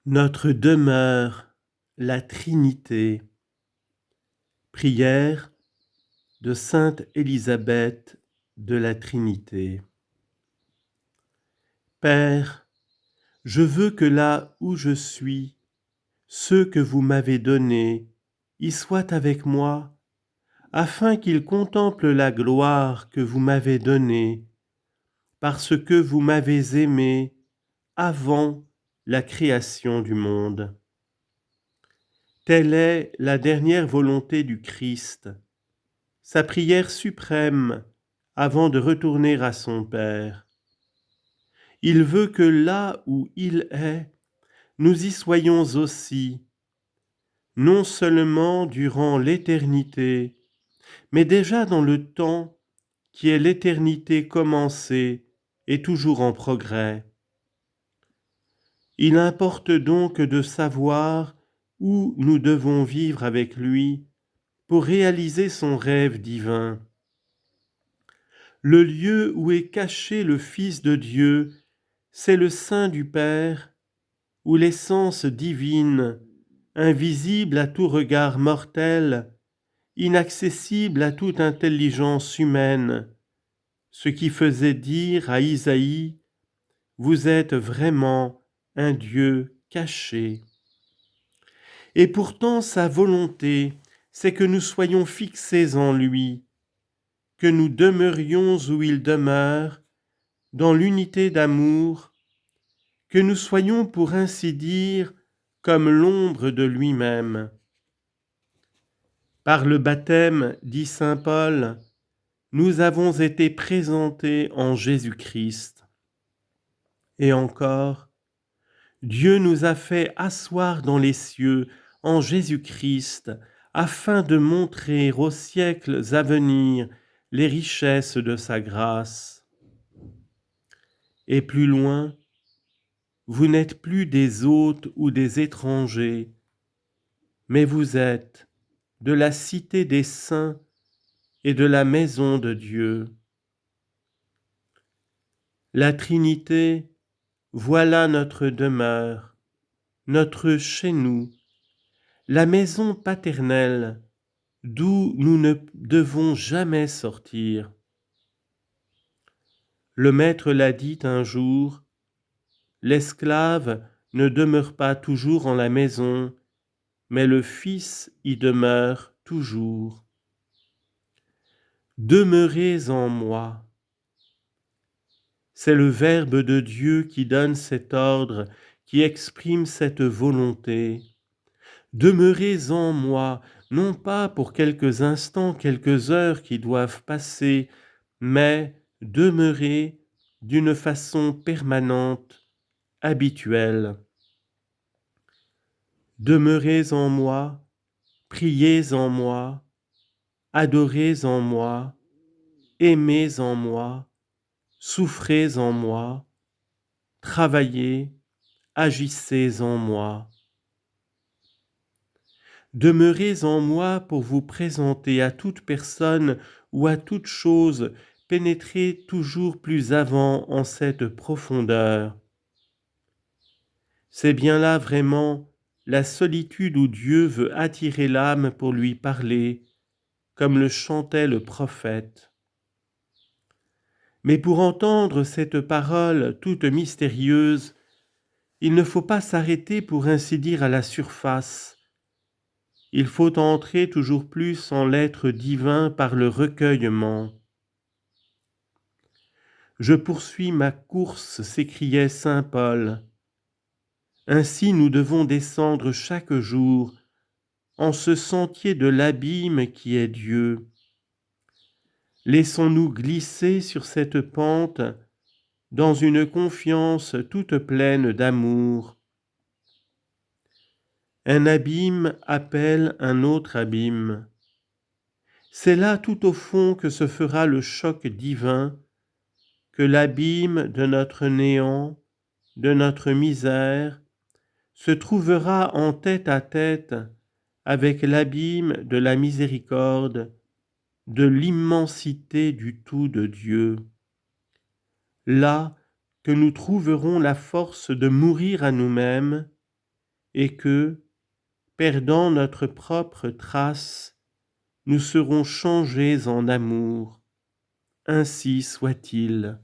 Notre demeure, la Trinité. Prière de Sainte Élisabeth de la Trinité. Père, je veux que là où je suis, ceux que vous m'avez donnés y soient avec moi, afin qu'ils contemplent la gloire que vous m'avez donnée, parce que vous m'avez aimé avant la création du monde. Telle est la dernière volonté du Christ, sa prière suprême avant de retourner à son Père. Il veut que là où il est, nous y soyons aussi, non seulement durant l'éternité, mais déjà dans le temps qui est l'éternité commencée et toujours en progrès. Il importe donc de savoir où nous devons vivre avec lui pour réaliser son rêve divin. Le lieu où est caché le Fils de Dieu, c'est le sein du Père, où l'essence divine, invisible à tout regard mortel, inaccessible à toute intelligence humaine, ce qui faisait dire à Isaïe, « Vous êtes vraiment un Dieu caché ». Et pourtant sa volonté, c'est que nous soyons fixés en lui, que nous demeurions où il demeure, dans l'unité d'amour, que nous soyons pour ainsi dire comme l'ombre de lui-même. Par le baptême, dit saint Paul, nous avons été présentés en Jésus-Christ. Et encore, Dieu nous a fait asseoir dans les cieux en Jésus-Christ, afin de montrer aux siècles à venir les richesses de sa grâce. Et plus loin, vous n'êtes plus des hôtes ou des étrangers, mais vous êtes de la cité des saints et de la maison de Dieu. La Trinité, voilà notre demeure, notre chez nous, la maison paternelle d'où nous ne devons jamais sortir. Le Maître l'a dit un jour, l'esclave ne demeure pas toujours en la maison, mais le Fils y demeure toujours. Demeurez en moi. C'est le Verbe de Dieu qui donne cet ordre, qui exprime cette volonté. Demeurez en moi, non pas pour quelques instants, quelques heures qui doivent passer, mais demeurez d'une façon permanente, habituelle. Demeurez en moi, priez en moi, adorez en moi, aimez en moi, souffrez en moi, travaillez, agissez en moi. Demeurez en moi pour vous présenter à toute personne ou à toute chose, pénétrer toujours plus avant en cette profondeur. C'est bien là vraiment la solitude où Dieu veut attirer l'âme pour lui parler, comme le chantait le prophète. Mais pour entendre cette parole toute mystérieuse, il ne faut pas s'arrêter pour ainsi dire à la surface. Il faut entrer toujours plus en l'être divin par le recueillement. Je poursuis ma course, s'écriait saint Paul. Ainsi nous devons descendre chaque jour en ce sentier de l'abîme qui est Dieu. Laissons-nous glisser sur cette pente dans une confiance toute pleine d'amour. Un abîme appelle un autre abîme. C'est là tout au fond que se fera le choc divin, que l'abîme de notre néant, de notre misère, se trouvera en tête à tête avec l'abîme de la miséricorde, de l'immensité du tout de Dieu. Là que nous trouverons la force de mourir à nous-mêmes et que, perdant notre propre trace, nous serons changés en amour. Ainsi soit-il.